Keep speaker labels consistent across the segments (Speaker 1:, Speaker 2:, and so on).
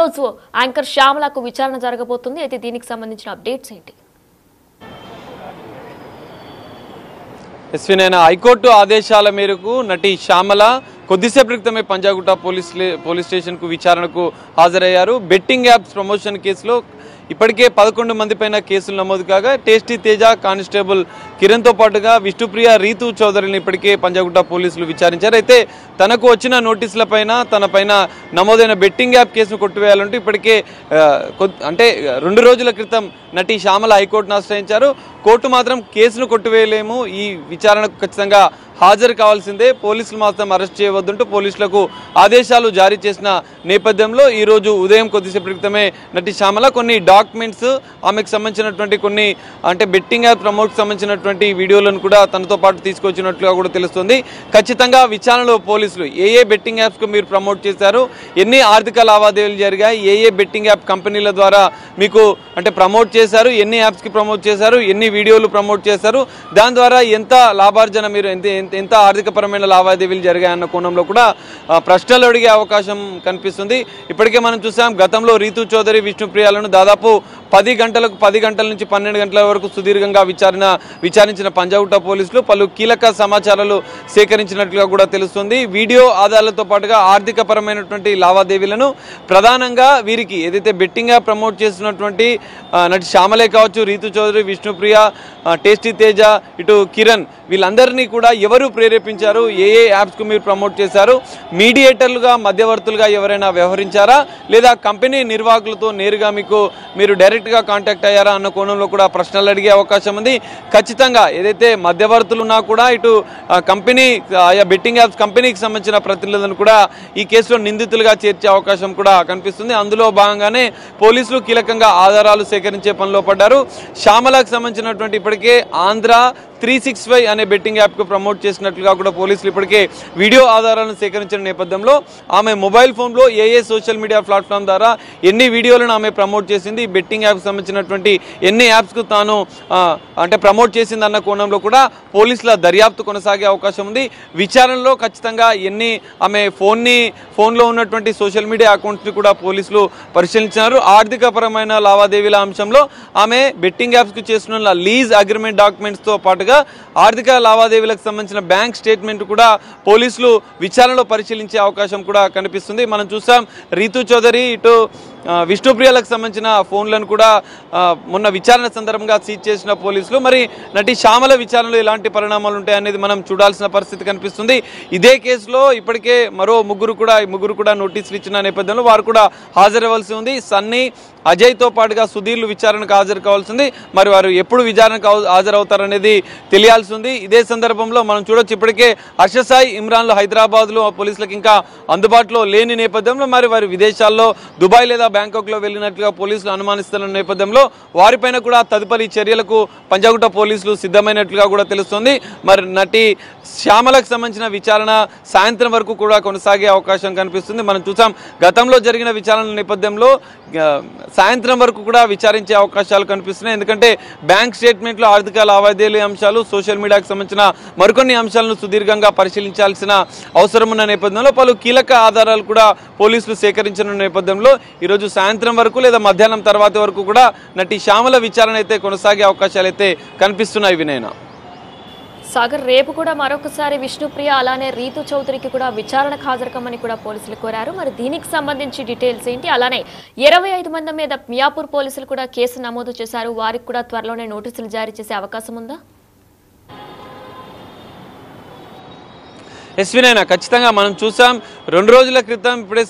Speaker 1: రోజు యాంకర్ శ్యామలకు విచారణ జరగబోతుంది. అయితే దీనికి సంబంధించిన అప్డేట్స్ ఏంటి?
Speaker 2: ఎస్వినైనా హైకోర్టు ఆదేశాల మేరకు నటి శ్యామల కొద్దిసేపటి క్రితమే పంజాగుట్ట పోలీస్ స్టేషన్కు విచారణకు హాజరయ్యారు. బెట్టింగ్ యాప్స్ ప్రమోషన్ కేసులో ఇప్పటికే 11 మంది పైన కేసులు నమోదు కాగా టేస్టీ తేజ కానిస్టేబుల్ కిరణ్తో పాటుగా విష్ణుప్రియ రీతు చౌదరిని ఇప్పటికే పంజాగుట్ట పోలీసులు విచారించారు. అయితే తనకు వచ్చిన నోటీసుల పైన తన పైన నమోదైన బెట్టింగ్ యాప్ కేసును కొట్టివేయాలంటూ ఇప్పటికే అంటే 2 రోజుల క్రితం నటి శ్యామల హైకోర్టును ఆశ్రయించారు. కోర్టు మాత్రం కేసును కొట్టివేయలేము, ఈ విచారణకు ఖచ్చితంగా హాజరు కావాల్సిందే, పోలీసులు మాత్రం అరెస్ట్ చేయవద్దంటూ పోలీసులకు ఆదేశాలు జారీ చేసిన నేపథ్యంలో ఈరోజు ఉదయం కొద్దిసేపటి క్రితమే నటి శ్యామల కొన్ని డాక్యుమెంట్స్, ఆమెకు సంబంధించినటువంటి కొన్ని అంటే బెట్టింగ్ యాప్ ప్రమోట్కి సంబంధించినటువంటి వీడియోలను కూడా తనతో పాటు తీసుకొచ్చినట్లుగా కూడా తెలుస్తుంది. ఖచ్చితంగా విచారణలో పోలీసులు ఏ బెట్టింగ్ యాప్స్కు మీరు ప్రమోట్ చేశారు, ఎన్ని ఆర్థిక లావాదేవీలు జరిగాయి, ఏ బెట్టింగ్ యాప్ కంపెనీల ద్వారా మీకు అంటే ప్రమోట్ చేశారు, ఎన్ని యాప్స్కి ప్రమోట్ చేశారు, ఎన్ని వీడియోలు ప్రమోట్ చేశారు, దాని ద్వారా ఎంత లాభార్జన మీరు ఎంత ఆర్థికపరమైన లావాదేవీలు జరిగాయన్న కోణంలో కూడా ప్రశ్నలు అడిగే అవకాశం కనిపిస్తుంది. ఇప్పటికే మనం చూసాం గతంలో రీతు చౌదరి విష్ణుప్రియాలను దాదాపు 10 గంటల నుంచి 12 గంటల వరకు సుదీర్ఘంగా విచారించిన పంజాగుట్ట పోలీసులు పలు కీలక సమాచారాలు సేకరించినట్లుగా కూడా తెలుస్తుంది. వీడియో ఆధారాలతో పాటుగా ఆర్థిక పరమైనటువంటి లావాదేవీలను ప్రధానంగా వీరికి ఏదైతే బెట్టింగ్ యాప్ ప్రమోట్ చేస్తున్నటువంటి నటి శ్యామలే కావచ్చు, రీతు చౌదరి, విష్ణుప్రియ, టేస్టీ తేజ, ఇటు కిరణ్, వీళ్ళందరినీ కూడా ఎవరు ప్రేరేపించారు, ఏ యాప్స్కు మీరు ప్రమోట్ చేశారు, మీడియేటర్లుగా మధ్యవర్తులుగా ఎవరైనా వ్యవహరించారా, లేదా కంపెనీ నిర్వాహకులతో నేరుగా మీరు డైరెక్ట్గా కాంటాక్ట్ అయ్యారా అన్న కోణంలో కూడా ప్రశ్నలు అడిగే అవకాశం ఉంది. ఖచ్చితంగా ఏదైతే మధ్యవర్తులు ఉన్నా కూడా ఇటు కంపెనీ ఆయా బెట్టింగ్ యాప్స్ కంపెనీకి సంబంధించిన ప్రతినిధులను కూడా ఈ కేసులో నిందితులుగా చేర్చే అవకాశం కూడా కనిపిస్తుంది. అందులో భాగంగానే పోలీసులు కీలకంగా ఆధారాలు సేకరించే పనిలో పడ్డారు. శ్యామలకు సంబంధించినటువంటి ఇప్పటికే ఆంధ్ర 365 అనే బెట్టింగ్ యాప్కు ప్రమోట్ చేసినట్లుగా కూడా పోలీసులు ఇప్పటికే వీడియో ఆధారాలను సేకరించిన నేపథ్యంలో ఆమె మొబైల్ ఫోన్లో ఏ సోషల్ మీడియా ప్లాట్ఫామ్ ద్వారా ఎన్ని వీడియోలను ఆమె ప్రమోట్ చేసింది, బెట్టింగ్ యాప్కి సంబంధించినటువంటి ఎన్ని యాప్స్కు తాను అంటే ప్రమోట్ చేసింది అన్న కోణంలో కూడా పోలీసుల దర్యాప్తు కొనసాగే అవకాశం ఉంది. విచారణలో ఖచ్చితంగా ఆమె ఫోన్లో ఉన్నటువంటి సోషల్ మీడియా అకౌంట్స్ని కూడా పోలీసులు పరిశీలించారు. ఆర్థికపరమైన లావాదేవీల అంశంలో ఆమె బెట్టింగ్ యాప్స్కి చేస్తున్న లీజ్ అగ్రిమెంట్ డాక్యుమెంట్స్తో పాటు ఆర్థిక లావాదేవీలకు సంబంధించిన బ్యాంక్ స్టేట్మెంట్ కూడా పోలీసులు విచారణలో పరిశీలించే అవకాశం కూడా కనిపిస్తుంది. మనం చూసాం రీతు చౌదరి, ఇటు విష్ణుప్రియలకు సంబంధించిన ఫోన్లను కూడా మొన్న విచారణ సందర్భంగా సీజ్ చేసిన పోలీసులు. మరి నటి శ్యామల విచారణలో ఎలాంటి పరిణామాలు ఉంటాయనేది మనం చూడాల్సిన పరిస్థితి కనిపిస్తుంది. ఇదే కేసులో ఇప్పటికే మరో ముగ్గురు కూడా నోటీసులు ఇచ్చిన నేపథ్యంలో వారు కూడా హాజరవ్వాల్సి ఉంది. సన్నీ, అజయ్తో పాటుగా సుధీర్లు విచారణకు హాజరు కావాల్సింది. మరి వారు ఎప్పుడు విచారణకు హాజరవుతారనేది తెలియాల్సి ఉంది. ఇదే సందర్భంలో మనం చూడొచ్చు ఇప్పటికే హర్షసాయి, ఇమ్రాన్లు హైదరాబాద్లో పోలీసులకు ఇంకా అందుబాటులో లేని నేపథ్యంలో మరి వారు విదేశాల్లో దుబాయ్ లేదా బ్యాంకాక్లో వెళ్ళినట్లుగా పోలీసులు అనుమానిస్తున్న నేపథ్యంలో వారిపైన కూడా తదుపరి చర్యలకు పంజాగుట్ట పోలీసులు సిద్ధమైనట్లుగా కూడా తెలుస్తుంది. మరి నటి శ్యామలకు సంబంధించిన విచారణ సాయంత్రం వరకు కూడా కొనసాగే అవకాశం కనిపిస్తుంది. మనం చూసాం గతంలో జరిగిన విచారణ నేపథ్యంలో సాయంత్రం వరకు కూడా విచారించే అవకాశాలు కనిపిస్తున్నాయి. ఎందుకంటే బ్యాంక్ స్టేట్మెంట్లో ఆర్థిక లావాదేవీల అంశాలు, సోషల్ మీడియాకు సంబంధించిన మరికొన్ని అంశాలను సుదీర్ఘంగా పరిశీలించాల్సిన అవసరం ఉన్న నేపథ్యంలో పలు కీలక ఆధారాలు కూడా పోలీసులు సేకరించిన నేపథ్యంలో ఈరోజు సాయంత్రం వరకు లేదా మధ్యాహ్నం తర్వాత వరకు కూడా నటి శ్యామల విచారణ అయితే కొనసాగే అవకాశాలు అయితే కనిపిస్తున్నాయి. వినయన
Speaker 1: సాగర్, రేపు కూడా మరొకసారి విష్ణుప్రియ అలానే రీతు చౌదరికి కూడా విచారణకు హాజరుకమ్మని కూడా పోలీసులు కోరారు. మరి దీనికి సంబంధించి డీటెయిల్స్ ఏంటి? అలానే 25 మంది మీద మియాపూర్ పోలీసులు కూడా కేసు నమోదు చేశారు. వారికి కూడా త్వరలోనే నోటీసులు జారీ చేసే అవకాశం ఉందా?
Speaker 2: ఎస్వినైనా ఖచ్చితంగా మనం చూసాం 2 రోజుల క్రితం ఇప్పుడే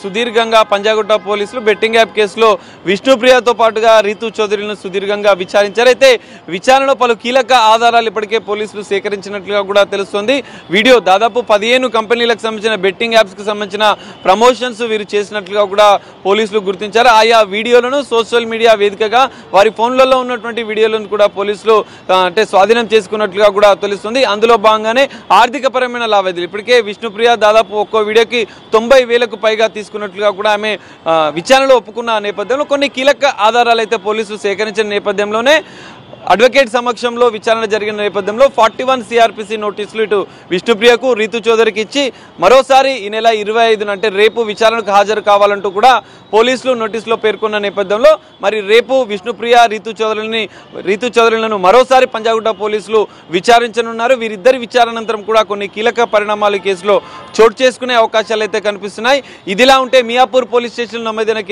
Speaker 2: సుదీర్ఘంగా పంజాగుట్ట పోలీసులు బెట్టింగ్ యాప్ కేసులో విష్ణుప్రియతో పాటుగా రీతు చౌదరిని సుదీర్ఘంగా విచారించారు. అయితే విచారణలో పలు కీలక ఆధారాలు ఇప్పటికే పోలీసులు సేకరించినట్లుగా కూడా తెలుస్తుంది. వీడియో దాదాపు 15 కంపెనీలకు సంబంధించిన బెట్టింగ్ యాప్స్కి సంబంధించిన ప్రమోషన్స్ వీరు చేసినట్లుగా కూడా పోలీసులు గుర్తించారు. ఆయా వీడియోలను సోషల్ మీడియా వేదికగా వారి ఫోన్లలో ఉన్నటువంటి వీడియోలను కూడా పోలీసులు అంటే స్వాధీనం చేసుకున్నట్లుగా కూడా తెలుస్తుంది. అందులో భాగంగానే ఆర్థికపరమైన లావాదేవీలు ఇప్పటికే విష్ణుప్రియ దాదాపు ఒక్కో వీడియోకి 90,000కు పైగా తీసుకున్నట్లుగా కూడా ఆమె విచారణలో ఒప్పుకున్న నేపథ్యంలో కొన్ని కీలక ఆధారాలు అయితే పోలీసులు సేకరించిన నేపథ్యంలోనే అడ్వకేట్ సమక్షంలో విచారణ జరిగిన నేపథ్యంలో 41 సిఆర్పిసి నోటీసులు ఇటు విష్ణుప్రియకు రీతు చౌదరికి ఇచ్చి మరోసారి ఈ నెల 25న అంటే రేపు విచారణకు హాజరు కావాలంటూ కూడా పోలీసులు నోటీసులో పేర్కొన్న నేపథ్యంలో మరి రేపు విష్ణుప్రియ రీతు చౌదరిలను మరోసారి పంజాగుట్ట పోలీసులు విచారించనున్నారు. వీరిద్దరి విచారణానంతరం కూడా కొన్ని కీలక పరిణామాలు కేసులో చోటు చేసుకునే అవకాశాలు అయితే కనిపిస్తున్నాయి. ఇదిలా ఉంటే మియాపూర్ పోలీస్ స్టేషన్లో నమోదైన